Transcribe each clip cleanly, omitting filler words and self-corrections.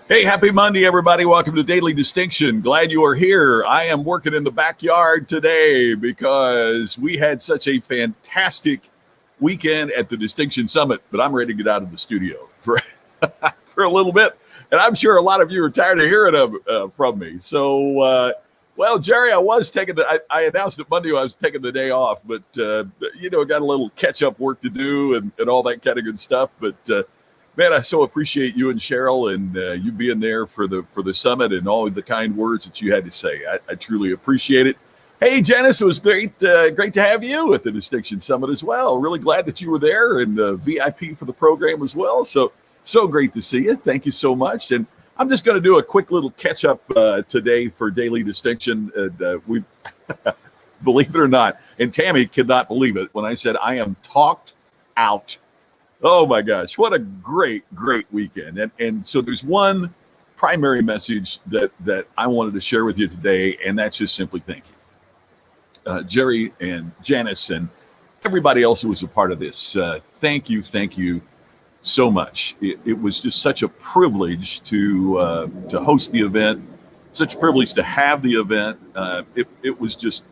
Hey, happy Monday, everybody. Welcome to Daily Distinction. Glad you are here. I am working in the backyard today because we had such a fantastic weekend at the Distinction Summit, but I'm ready to get out of the studio for a little bit. And I'm sure a lot of you are tired of hearing from me. So, well, Jerry, I announced it Monday I was taking the day off, but, got a little catch-up work to do and all that kind of good stuff. But, man, I so appreciate you and Cheryl and you being there for the summit and all of the kind words that you had to say. I truly appreciate it. Hey, Janice, it was great to have you at the Distinction Summit as well. Really glad that you were there and VIP for the program as well. So great to see you. Thank you so much. And I'm just going to do a quick little catch up today for Daily Distinction. We, believe it or not, and Tammy could not believe it when I said I am talked out. Oh my gosh, what a great weekend. And so there's one primary message that I wanted to share with you today, and that's just simply thank you. Jerry and Janice and everybody else who was a part of this, thank you so much. It was just such a privilege to host the event, such a privilege to have the event. It was just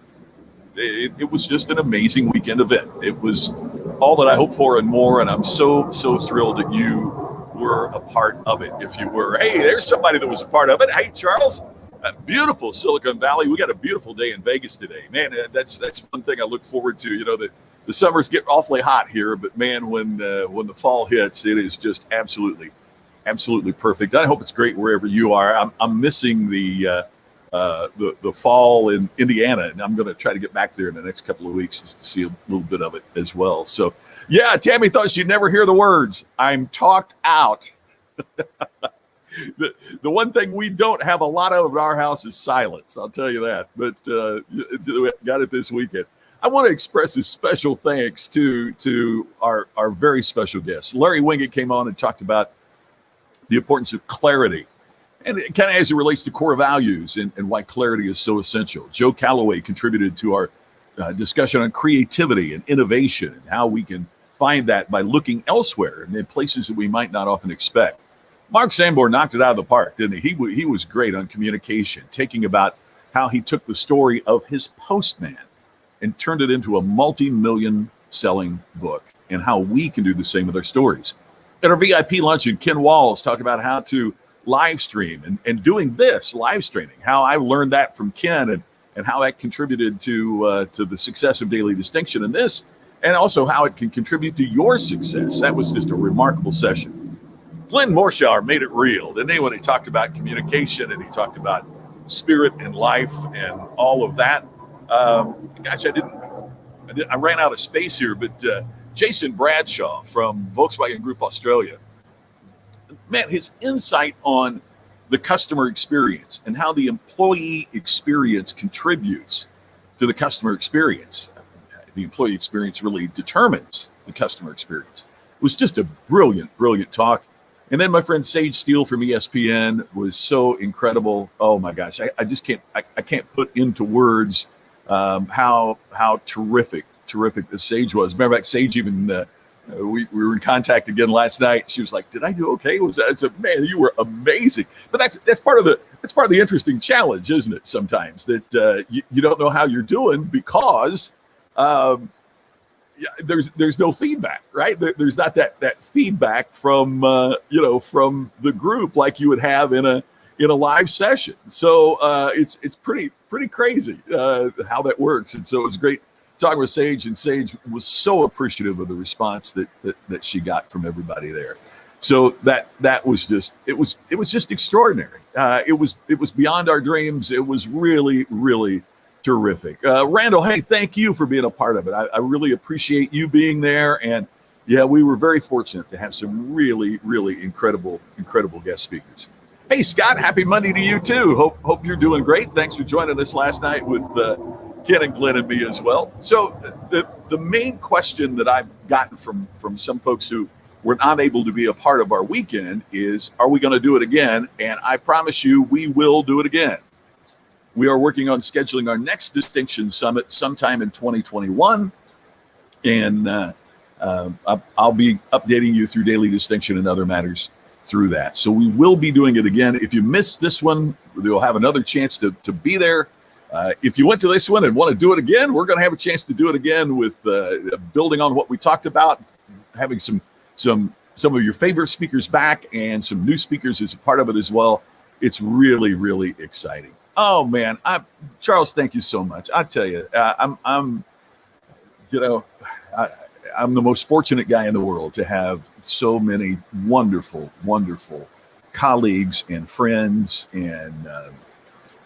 an amazing weekend event. It was all that I hoped for and more, and I'm so thrilled that you were a part of it, if you were. Hey, there's somebody that was a part of it. Hey, Charles, beautiful Silicon Valley. We got a beautiful day in Vegas today. Man, that's one thing I look forward to. You know, the summers get awfully hot here, but man, when the fall hits, it is just absolutely perfect. I hope it's great wherever you are. I'm missing the fall in Indiana, and I'm going to try to get back there in the next couple of weeks just to see a little bit of it as well. So, yeah, Tammy thought she'd never hear the words. I'm talked out. The one thing we don't have a lot of in our house is silence. I'll tell you that. But got it this weekend. I want to express a special thanks to our very special guest. Larry Winget came on and talked about the importance of clarity. And it kind of as it relates to core values and why clarity is so essential. Joe Calloway contributed to our discussion on creativity and innovation and how we can find that by looking elsewhere and in places that we might not often expect. Mark Sanborn knocked it out of the park, didn't he? He was great on communication, taking about how he took the story of his postman and turned it into a multi-million selling book and how we can do the same with our stories. At our VIP luncheon, Ken Walls talked about how to live stream and doing this live streaming, how I learned that from Ken and how that contributed to the success of Daily Distinction in this, and also how it can contribute to your success. That was just a remarkable session. Glenn Morshower made it real, didn't he, when he talked about communication and he talked about spirit and life and all of that. Gosh, I ran out of space here, but Jason Bradshaw from Volkswagen Group Australia, man, his insight on the customer experience and how the employee experience contributes to the customer experience. The employee experience really determines the customer experience. It was just a brilliant talk. And then my friend Sage Steele from ESPN was so incredible. Oh my gosh, I just can't put into words how terrific this Sage was. Matter of fact, Sage even we were in contact again last night. She was like, "Did I do okay?" Man, you were amazing. But that's part of the interesting challenge, isn't it? Sometimes that you don't know how you're doing because there's no feedback, right? There's not that feedback from from the group like you would have in a live session. So it's pretty crazy how that works. And so it was great talking with Sage, and Sage was so appreciative of the response that she got from everybody there. So that was just it was just extraordinary. It was beyond our dreams. It was really terrific. Randall, hey, thank you for being a part of it. I really appreciate you being there. And yeah, we were very fortunate to have some really incredible guest speakers. Hey, Scott, happy Monday to you too. Hope you're doing great. Thanks for joining us last night with Ken and Glenn and me as well. So the main question that I've gotten from some folks who were not able to be a part of our weekend is, are we going to do it again? And I promise you, we will do it again. We are working on scheduling our next Distinction Summit sometime in 2021. And I'll be updating you through Daily Distinction and other matters through that. So we will be doing it again. If you missed this one, you'll have another chance to be there. If you went to this one and want to do it again, we're going to have a chance to do it again with building on what we talked about, having some of your favorite speakers back and some new speakers as a part of it as well. It's really, really exciting. Oh man, Charles, thank you so much. I tell you, I'm the most fortunate guy in the world to have so many wonderful, wonderful colleagues and friends, and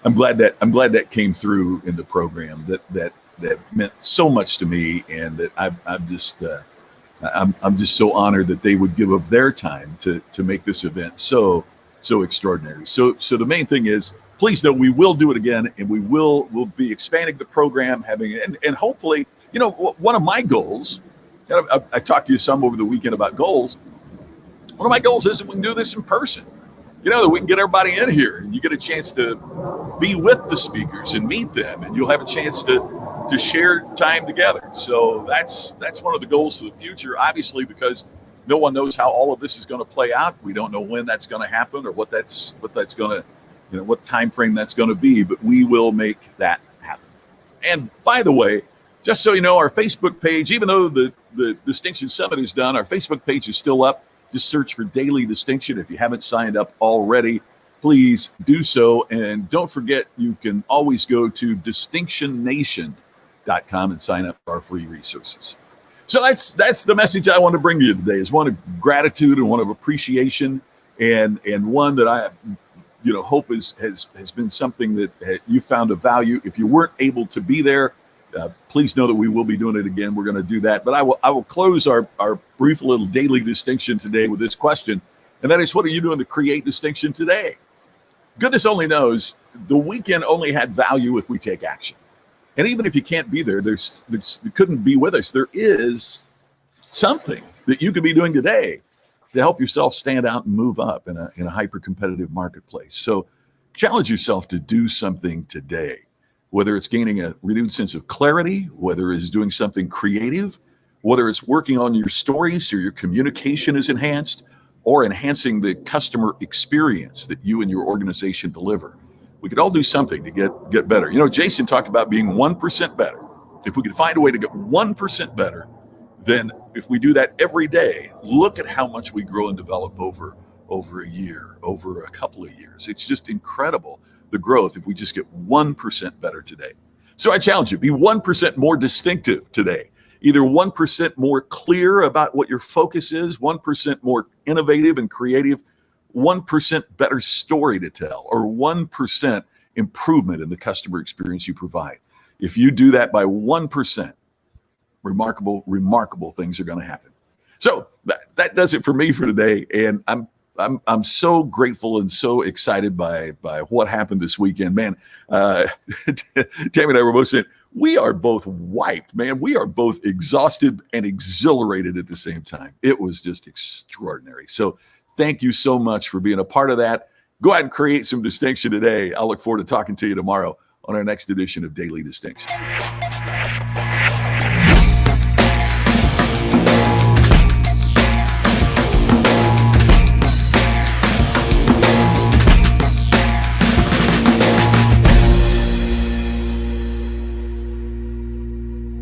I'm glad that came through in the program. That meant so much to me, and that I'm just so honored that they would give of their time to make this event so extraordinary. So the main thing is, please know we will do it again, and we'll be expanding the program, and hopefully, one of my goals. I talked to you some over the weekend about goals. One of my goals is that we can do this in person. That we can get everybody in here, and you get a chance to be with the speakers and meet them, and you'll have a chance to share time together. So that's one of the goals for the future, obviously, because no one knows how all of this is going to play out. We don't know when that's going to happen or what that's going to, what time frame that's going to be, but we will make that happen. And by the way, just so you know, our Facebook page, even though the Distinction Summit is done, our Facebook page is still up. Just search for Daily Distinction. If you haven't signed up already, please do so. And don't forget, you can always go to distinctionnation.com and sign up for our free resources. So that's the message I want to bring to you today, is one of gratitude and one of appreciation, and one that I hope has been something that you found of value. If you weren't able to be there, please know that we will be doing it again. We're going to do that. But I will close our brief little daily distinction today with this question, and that is, what are you doing to create distinction today? Goodness only knows the weekend only had value if we take action. And even if you can't be there, you couldn't be with us, there is something that you could be doing today to help yourself stand out and move up in a hyper-competitive marketplace. So challenge yourself to do something today, whether it's gaining a renewed sense of clarity, whether it's doing something creative, whether it's working on your stories so your communication is enhanced, or enhancing the customer experience that you and your organization deliver. We could all do something to get better. Jason talked about being 1% better. If we could find a way to get 1% better, then if we do that every day, look at how much we grow and develop over a year, over a couple of years. It's just incredible, the growth, if we just get 1% better today. So I challenge you, be 1% more distinctive today. Either 1% more clear about what your focus is, 1% more innovative and creative, 1% better story to tell, or 1% improvement in the customer experience you provide. If you do that by 1%, remarkable things are going to happen. So that does it for me for today, and I'm so grateful and so excited by what happened this weekend, man. Tammy and I were both saying, we are both wiped, man. We are both exhausted and exhilarated at the same time. It was just extraordinary. So thank you so much for being a part of that. Go out and create some distinction today. I'll look forward to talking to you tomorrow on our next edition of Daily Distinction.